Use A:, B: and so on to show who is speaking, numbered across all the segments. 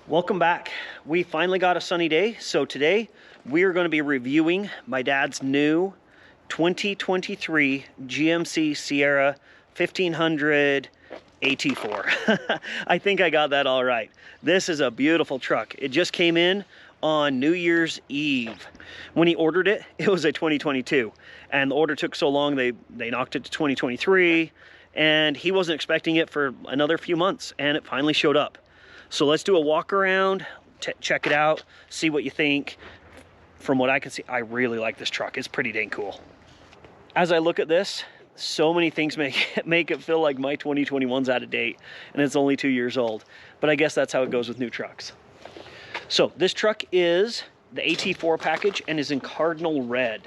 A: Welcome back. We finally got a sunny day, so today we are going to be reviewing my dad's new 2023 GMC Sierra 1500 AT4. I think I got that all right. This is a beautiful truck. It just came in on New Year's Eve. When he ordered it, it was a 2022, and the order took so long they knocked it to 2023, and he wasn't expecting it for another few months, and it finally showed up. So let's do a walk around, check it out, see what you think. From what I can see, I really like this truck. It's pretty dang cool. As I look at this, so many things make it feel like my 2021's out of date, and it's only 2 years old. But I guess that's how it goes with new trucks. So this truck is the AT4 package and is in cardinal red,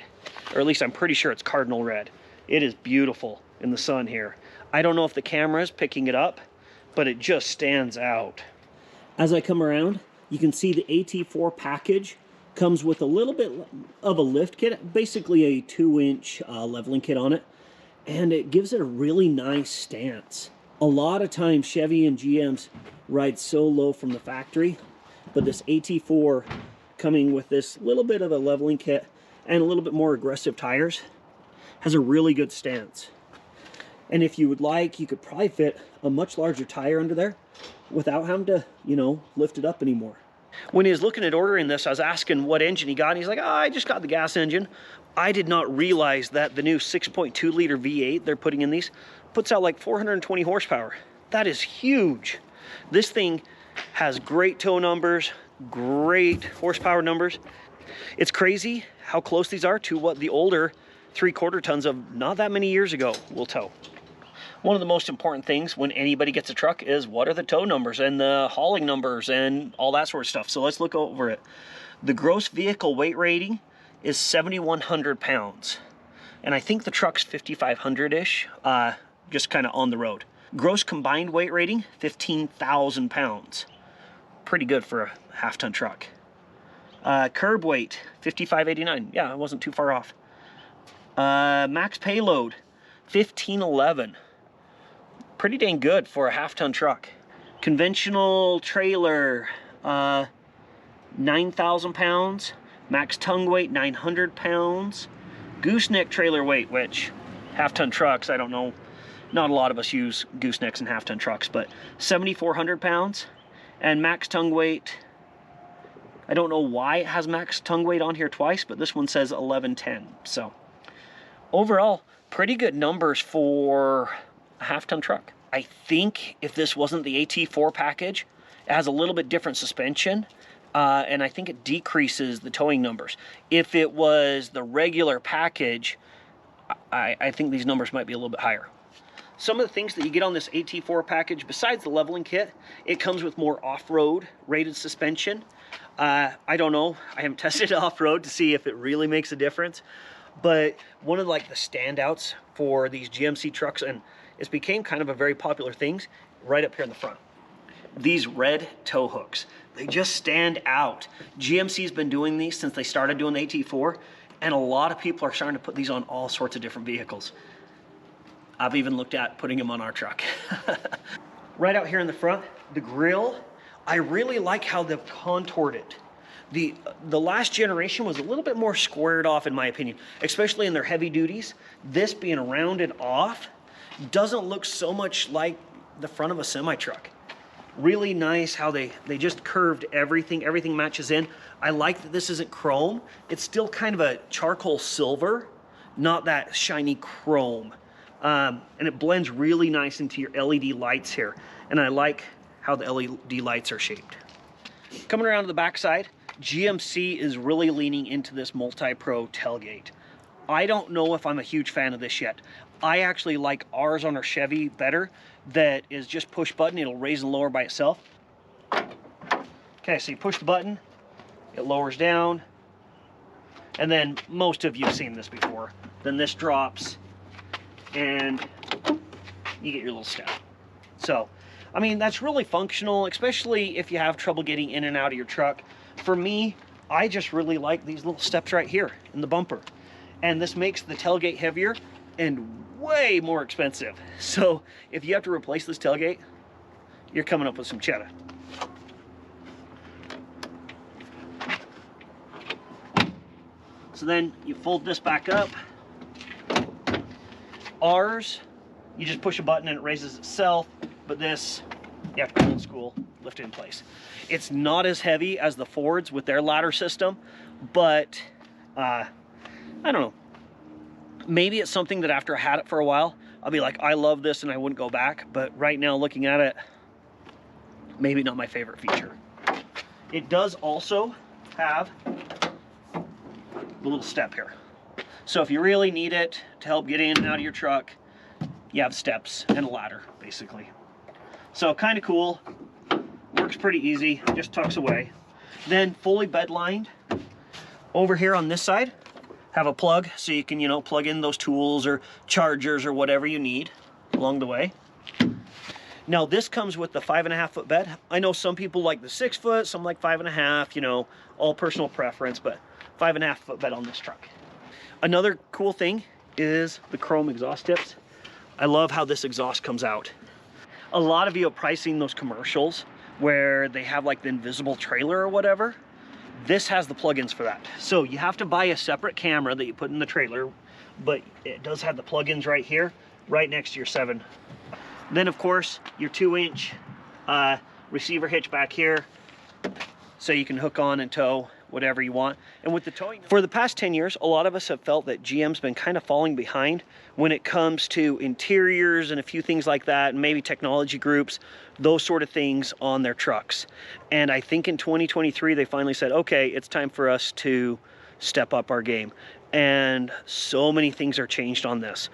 A: or at least I'm pretty sure it's cardinal red. It is beautiful in the sun here. I don't know if the camera is picking it up, but it just stands out. As I come around, you can see the AT4 package comes with a little bit of a lift kit, basically a 2-inch leveling kit on it, and it gives it a really nice stance. A lot of times Chevy and GMs ride so low from the factory, but this AT4 coming with this little bit of a leveling kit and a little bit more aggressive tires has a really good stance. And if you would like, you could probably fit a much larger tire under there without having to, lift it up anymore. When he was looking at ordering this, I was asking what engine he got, and he's like, I just got the gas engine. I did not realize that the new 6.2 liter V8 they're putting in these puts out like 420 horsepower. That is huge. This thing has great tow numbers, great horsepower numbers. It's crazy how close these are to what the older 3/4 tons of not that many years ago will tow. One of the most important things when anybody gets a truck is what are the tow numbers and the hauling numbers and all that sort of stuff. So let's look over it. The gross vehicle weight rating is 7,100 pounds. And I think the truck's 5,500-ish, just kind of on the road. Gross combined weight rating, 15,000 pounds. Pretty good for a half-ton truck. Curb weight, 5,589. Yeah, I wasn't too far off. Max payload, 1,511. Pretty dang good for a half-ton truck. Conventional trailer, 9,000 pounds. Max tongue weight, 900 pounds. Gooseneck trailer weight, which half-ton trucks, I don't know, not a lot of us use goosenecks in half-ton trucks, but 7,400 pounds. And max tongue weight, I don't know why it has max tongue weight on here twice, but this one says 1110. So overall, pretty good numbers for a half-ton truck. I think if this wasn't the AT4 package, it has a little bit different suspension, and I think it decreases the towing numbers. If it was the regular package, I think these numbers might be a little bit higher. Some of the things that you get on this AT4 package, besides the leveling kit, it comes with more off-road rated suspension. I don't know, I haven't tested it off-road to see if it really makes a difference, but one of the standouts for these GMC trucks, and it's became kind of a very popular thing, right up here in the front. These red tow hooks, they just stand out. GMC's been doing these since they started doing the AT4, and a lot of people are starting to put these on all sorts of different vehicles. I've even looked at putting them on our truck. Right out here in the front, the grille, I really like how they've contoured it. The last generation was a little bit more squared off, in my opinion, especially in their heavy duties. This being rounded off doesn't look so much like the front of a semi-truck. Really nice how they just curved everything. Everything matches in. I like that this isn't chrome. It's still kind of a charcoal silver, not that shiny chrome. And it blends really nice into your LED lights here. And I like how the LED lights are shaped. Coming around to the backside, GMC is really leaning into this multi-pro tailgate. I don't know if I'm a huge fan of this yet. I actually like ours on our Chevy better, that is just push button. It'll raise and lower by itself. Okay, so you push the button, it lowers down, and then most of you have seen this before. Then this drops, and you get your little step. So, I mean, that's really functional, especially if you have trouble getting in and out of your truck. For me, I just really like these little steps right here in the bumper. And this makes the tailgate heavier and way more expensive. So if you have to replace this tailgate, you're coming up with some cheddar. So then you fold this back up. Ours, you just push a button and it raises itself, but this, you have to old school, lift it in place. It's not as heavy as the Fords with their ladder system, but I don't know. Maybe it's something that after I had it for a while, I'll be like, I love this and I wouldn't go back. But right now, looking at it, maybe not my favorite feature. It does also have the little step here. So if you really need it to help get in and out of your truck, you have steps and a ladder, basically. So kind of cool. Works pretty easy, just tucks away. Then fully bed lined. Over here on this side, have a plug so you can, you know, plug in those tools or chargers or whatever you need along the way. Now this comes with the 5.5 foot bed. I know some people like the 6 foot, some like 5.5, you know, all personal preference, but 5.5 foot bed on this truck. Another cool thing is the chrome exhaust tips. I love how this exhaust comes out. A lot of you are pricing those commercials where they have like the invisible trailer or whatever. This has the plugins for that. So you have to buy a separate camera that you put in the trailer, but it does have the plugins right here, right next to your 7. Then of course, your 2-inch receiver hitch back here, so you can hook on and tow whatever you want. And with the towing, for the past 10 years, a lot of us have felt that GM's been kind of falling behind when it comes to interiors and a few things like that, and maybe technology groups, those sort of things on their trucks. And I think in 2023, they finally said, okay, it's time for us to step up our game. And so many things are changed on this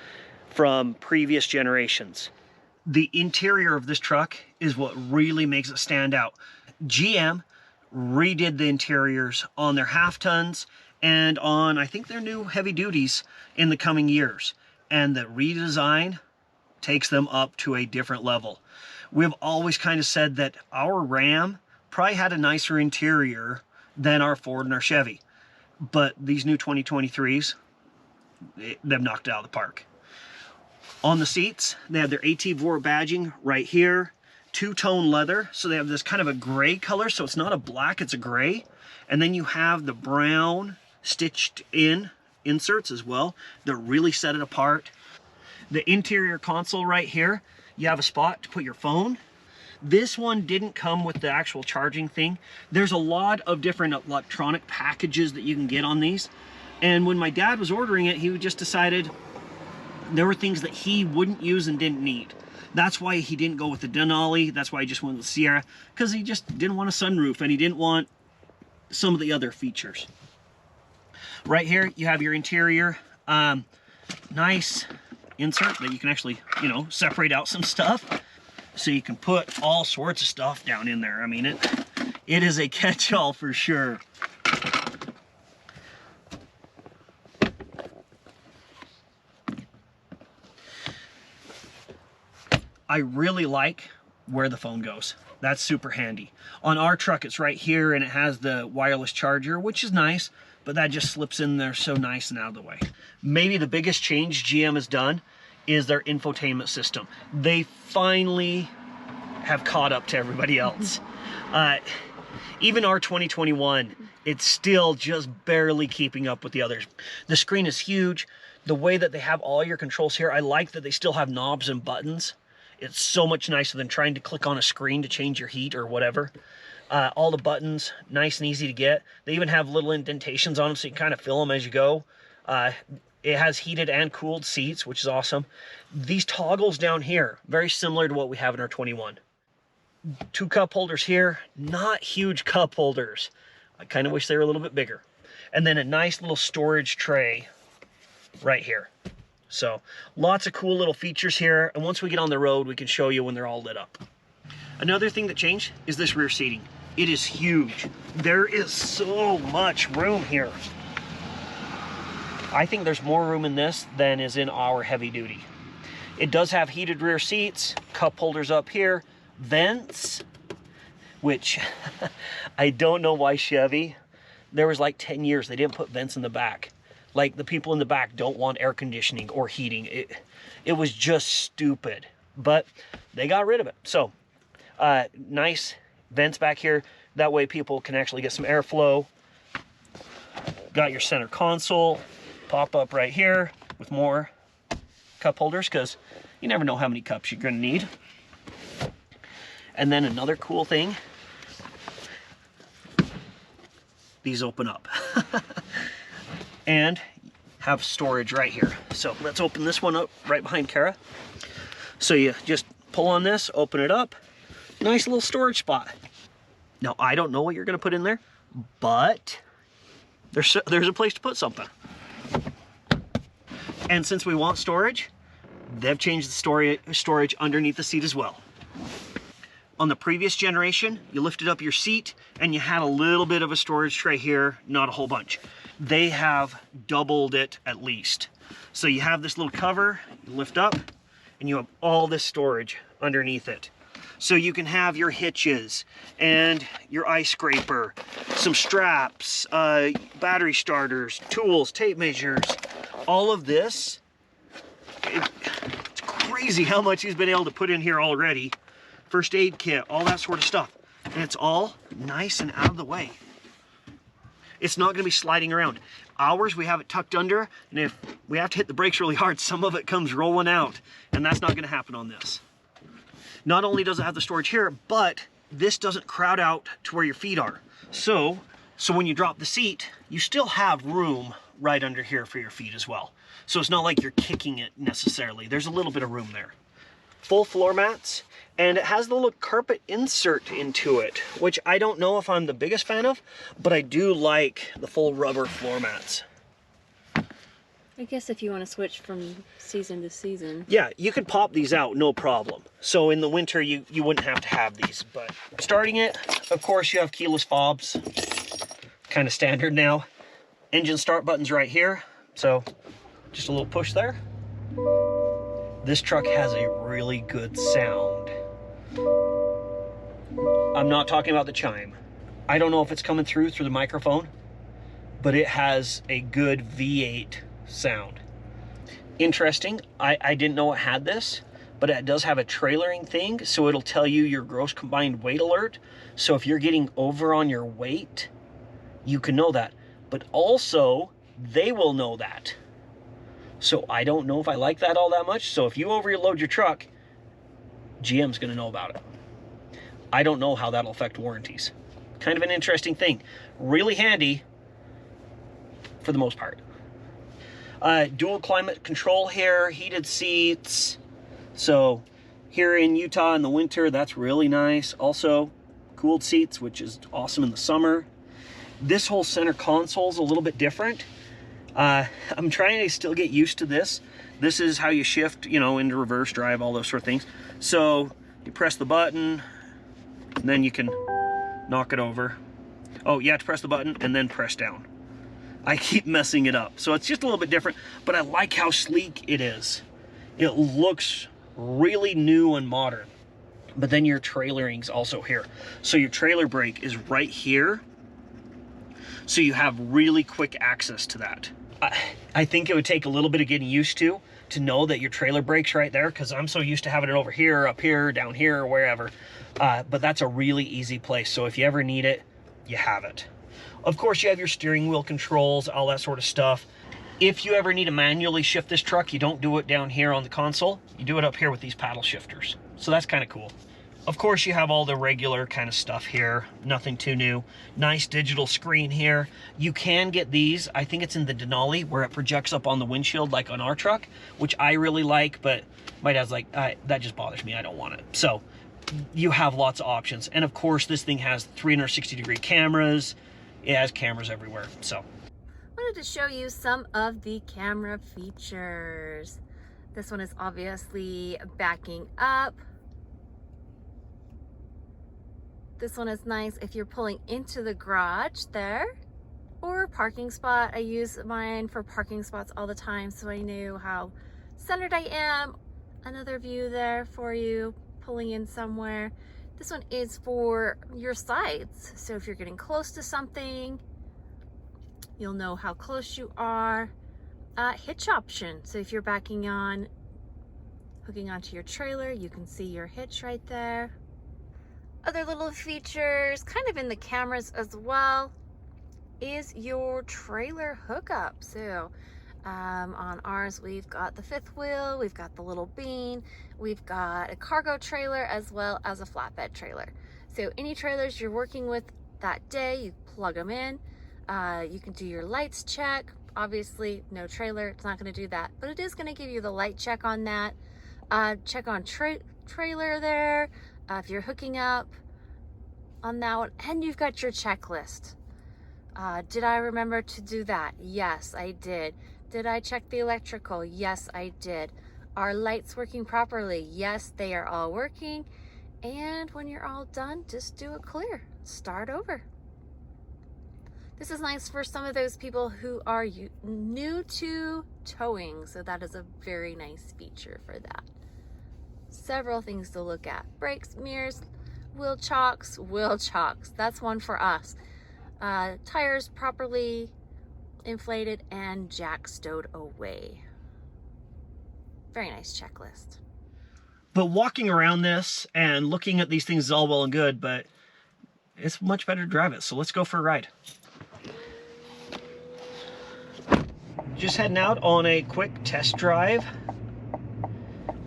A: from previous generations. The interior of this truck is what really makes it stand out. GM redid the interiors on their half tons and on, I think, their new heavy duties in the coming years. And the redesign takes them up to a different level. We've always kind of said that our Ram probably had a nicer interior than our Ford and our Chevy. But these new 2023s, they've knocked it out of the park. On the seats, they have their AT4 badging right here. Two-tone leather, so they have this kind of a gray color, so it's not a black, it's a gray. And then you have the brown stitched in inserts as well that really set it apart. The interior console right here, you have a spot to put your phone. This one didn't come with the actual charging thing. There's a lot of different electronic packages that you can get on these. And when my dad was ordering it, he just decided there were things that he wouldn't use and didn't need. That's why he didn't go with the Denali. That's why he just went with the Sierra, because he just didn't want a sunroof and he didn't want some of the other features. Right here, you have your interior. Nice insert that you can actually, you know, separate out some stuff. So you can put all sorts of stuff down in there. I mean, it is a catch-all for sure. I really like where the phone goes. That's super handy. On our truck, it's right here and it has the wireless charger, which is nice, but that just slips in there so nice and out of the way. Maybe the biggest change GM has done is their infotainment system. They finally have caught up to everybody else. Even our 2021, it's still just barely keeping up with the others. The screen is huge. The way that they have all your controls here, I like that they still have knobs and buttons. It's so much nicer than trying to click on a screen to change your heat or whatever. All the buttons, nice and easy to get. They even have little indentations on them so you can kind of fill them as you go. It has heated and cooled seats, which is awesome. These toggles down here, very similar to what we have in our 21. 2 cup holders here, not huge cup holders. I kind of wish they were a little bit bigger. And then a nice little storage tray right here. So lots of cool little features here, and once we get on the road we can show you when they're all lit up. Another thing that changed is this rear seating. It is huge. There is so much room here. I think there's more room in this than is in our heavy duty. It does have heated rear seats, cup holders up here, vents, which I don't know why Chevy, there was like 10 years they didn't put vents in the back. Like, the people in the back don't want air conditioning or heating. It was just stupid, but they got rid of it. So nice vents back here. That way people can actually get some airflow. Got your center console, pop up right here with more cup holders, because you never know how many cups you're gonna need. And then another cool thing, these open up and have storage right here. So let's open this one up right behind Kara. So you just pull on this, open it up, nice little storage spot. Now I don't know what you're gonna put in there, but there's a place to put something. And since we want storage, they've changed the storage underneath the seat as well. On the previous generation, you lifted up your seat and you had a little bit of a storage tray here, not a whole bunch. They have doubled it at least. So you have this little cover, you lift up, and you have all this storage underneath it. So you can have your hitches and your ice scraper, some straps, battery starters, tools, tape measures, all of this. It's crazy how much he's been able to put in here already. First aid kit, all that sort of stuff. And it's all nice and out of the way. It's not gonna be sliding around. Ours, we have it tucked under, and if we have to hit the brakes really hard, some of it comes rolling out, and that's not gonna happen on this. Not only does it have the storage here, but this doesn't crowd out to where your feet are. So when you drop the seat, you still have room right under here for your feet as well. So it's not like you're kicking it necessarily. There's a little bit of room there. Full floor mats, and it has the little carpet insert into it, which I don't know if I'm the biggest fan of, but I do like the full rubber floor mats.
B: I guess if you want to switch from season to season.
A: Yeah, you could pop these out, no problem. So in the winter, you wouldn't have to have these, but starting it, of course, you have keyless fobs, kind of standard now. Engine start button's right here, so just a little push there. This truck has a really good sound. I'm not talking about the chime. I don't know if it's coming through the microphone, but it has a good V8 sound. Interesting, I didn't know it had this, but it does have a trailering thing, so it'll tell you your gross combined weight alert. So if you're getting over on your weight, you can know that. But also, they will know that. So I don't know if I like that all that much. So if you overload your truck, GM's gonna know about it. I don't know how that'll affect warranties. Kind of an interesting thing. Really handy for the most part. Dual climate control here, heated seats. So here in Utah in the winter, that's really nice. Also cooled seats, which is awesome in the summer. This whole center console is a little bit different. I'm trying to still get used to this. This is how you shift, you know, into reverse drive, all those sort of things. So you press the button, and then you can knock it over. Oh, you have to press the button and then press down. I keep messing it up. So it's just a little bit different, but I like how sleek it is. It looks really new and modern. But then your trailering's also here. So your trailer brake is right here. So you have really quick access to that. I think it would take a little bit of getting used to know that your trailer brake's right there, because I'm so used to having it over here, up here, down here, or wherever. But that's a really easy place. So if you ever need it, you have it. Of course, you have your steering wheel controls, all that sort of stuff. If you ever need to manually shift this truck, you don't do it down here on the console. You do it up here with these paddle shifters. So that's kind of cool. Of course, you have all the regular kind of stuff here. Nothing too new. Nice digital screen here. You can get these. I think it's in the Denali where it projects up on the windshield like on our truck, which I really like, but my dad's like, that just bothers me. I don't want it. So you have lots of options. And of course, this thing has 360-degree cameras. It has cameras everywhere. So
B: I wanted to show you some of the camera features. This one is obviously backing up. This one is nice if you're pulling into the garage there, or parking spot. I use mine for parking spots all the time, so I know how centered I am. Another view there for you pulling in somewhere. This one is for your sides, so if you're getting close to something, you'll know how close you are. Hitch option, so if you're backing on, hooking onto your trailer, you can see your hitch right there. Other little features, kind of in the cameras as well. is your trailer hookup. So on ours, we've got the fifth wheel, we've got the little bean, we've got a cargo trailer as well as a flatbed trailer. So any trailers you're working with that day, you plug them in. You can do your lights check. Obviously, no trailer, it's not going to do that, but it is going to give you the light check on that. Check on trailer there, if you're hooking up on that one, and you've got your checklist. Did I remember to do that? Yes, I did. Did I check the electrical? Yes, I did. Are lights working properly? Yes, they are all working. And when you're all done, just do a clear. Start over. This is nice for some of those people who are new to towing, so that is a very nice feature for that. Several things to look at. Brakes, mirrors, wheel chocks. That's one for us. Tires properly inflated and jack stowed away. Very nice checklist.
A: But walking around this and looking at these things is all well and good, but it's much better to drive it. So let's go for a ride. Just heading out on a quick test drive.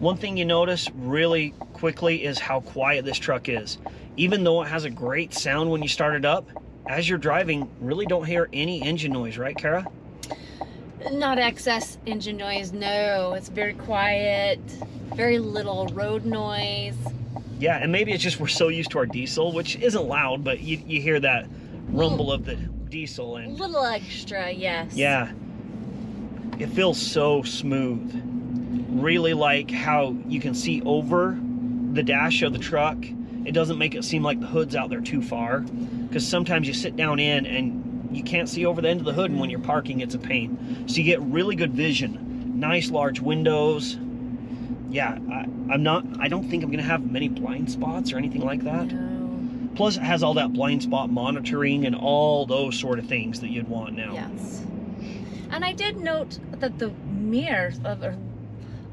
A: One thing you notice really quickly is how quiet this truck is. Even though it has a great sound when you start it up, as you're driving, really don't hear any engine noise, right, Kara?
B: Not excess engine noise, no. It's very quiet, very little road noise.
A: Yeah, and maybe it's just we're so used to our diesel, which isn't loud, but you hear that rumble of the diesel. And
B: a little extra, yes.
A: Yeah, it feels so smooth. Really like how you can see over the dash of the truck. It doesn't make it seem like the hood's out there too far, because sometimes you sit down in and you can't see over the end of the hood, and when you're parking it's a pain. So you get really good vision, nice large windows. Yeah, I don't think I'm gonna have many blind spots or anything like that.
B: No.
A: Plus it has all that blind spot monitoring and all those sort of things that you'd want now.
B: Yes. And I did note that the mirrors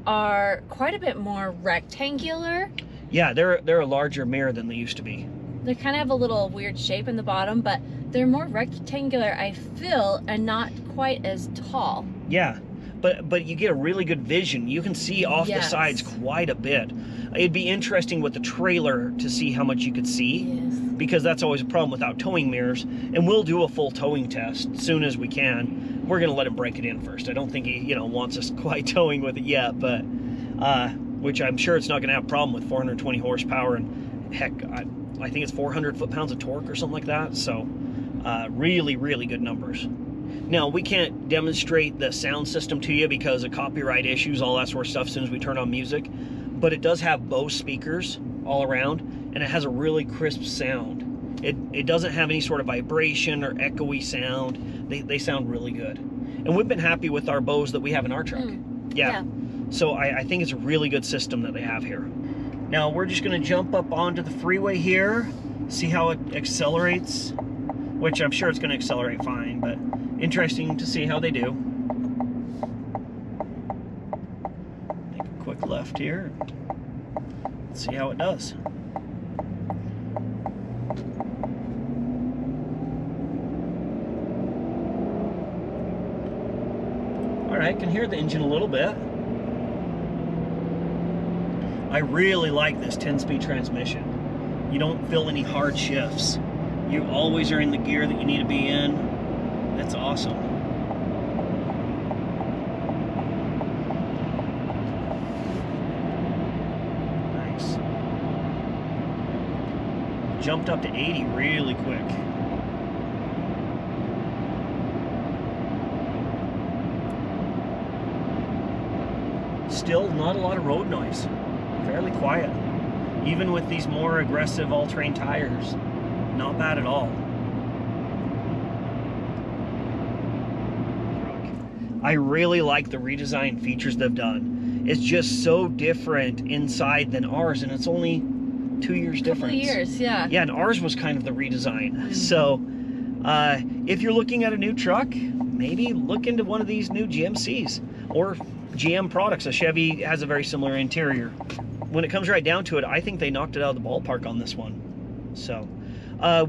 B: are quite a bit more rectangular.
A: Yeah, they're a larger mirror than they used to be.
B: They kind of have a little weird shape in the bottom, but they're more rectangular, I feel, and not quite as tall.
A: Yeah, but you get a really good vision. You can see off the sides quite a bit. It'd be interesting with the trailer to see how much you could see, because that's always a problem without towing mirrors. And we'll do a full towing test as soon as we can. We're gonna let him break it in first. I don't think he, wants us quite towing with it yet, but which I'm sure it's not gonna have a problem with 420 horsepower and heck, I think it's 400 foot-pounds of torque or something like that. So really, really good numbers. Now, we can't demonstrate the sound system to you because of copyright issues, all that sort of stuff, as soon as we turn on music. But it does have Bose speakers all around, and it has a really crisp sound. It doesn't have any sort of vibration or echoey sound. They sound really good. And we've been happy with our Bose that we have in our truck. Yeah. So I think it's a really good system that they have here. Now, we're just going to jump up onto the freeway here, see how it accelerates, which I'm sure it's going to accelerate fine, but interesting to see how they do. Make a quick left here. Let's see how it does. Alright, I can hear the engine a little bit. I really like this 10-speed transmission. You don't feel any hard shifts. You always are in the gear that you need to be in. That's awesome. Nice. Jumped up to 80 really quick. Still not a lot of road noise. Fairly quiet. Even with these more aggressive all-terrain tires. Not bad at all. I really like the redesigned features they've done. It's just so different inside than ours, and it's only 2 years difference.
B: 2 years, yeah.
A: Yeah, and ours was kind of the redesign. So, if you're looking at a new truck, maybe look into one of these new GMCs or GM products. A Chevy has a very similar interior. When it comes right down to it, I think they knocked it out of the ballpark on this one. So,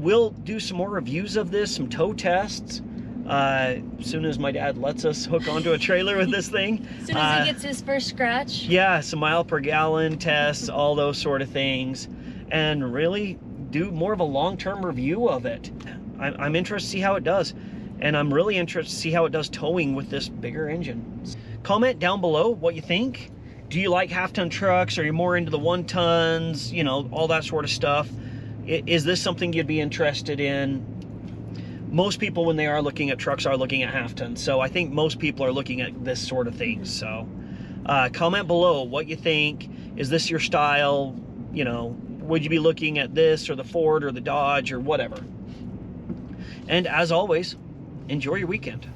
A: we'll do some more reviews of this, some tow tests. As soon as my dad lets us hook onto a trailer with this thing.
B: As soon as he gets his first scratch.
A: Yeah, some mile per gallon tests, all those sort of things, and really do more of a long-term review of it. I'm interested to see how it does, and I'm really interested to see how it does towing with this bigger engine. Comment down below what you think. Do you like half-ton trucks? Are you more into the 1 tons? You know, all that sort of stuff. Is this something you'd be interested in? Most people, when they are looking at trucks, are looking at half-tons. So I think most people are looking at this sort of thing. So comment below what you think. Is this your style? You know, would you be looking at this or the Ford or the Dodge or whatever? And as always, enjoy your weekend.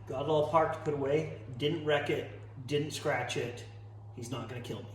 A: Got it all parked, put away, didn't wreck it, didn't scratch it. He's not gonna kill me.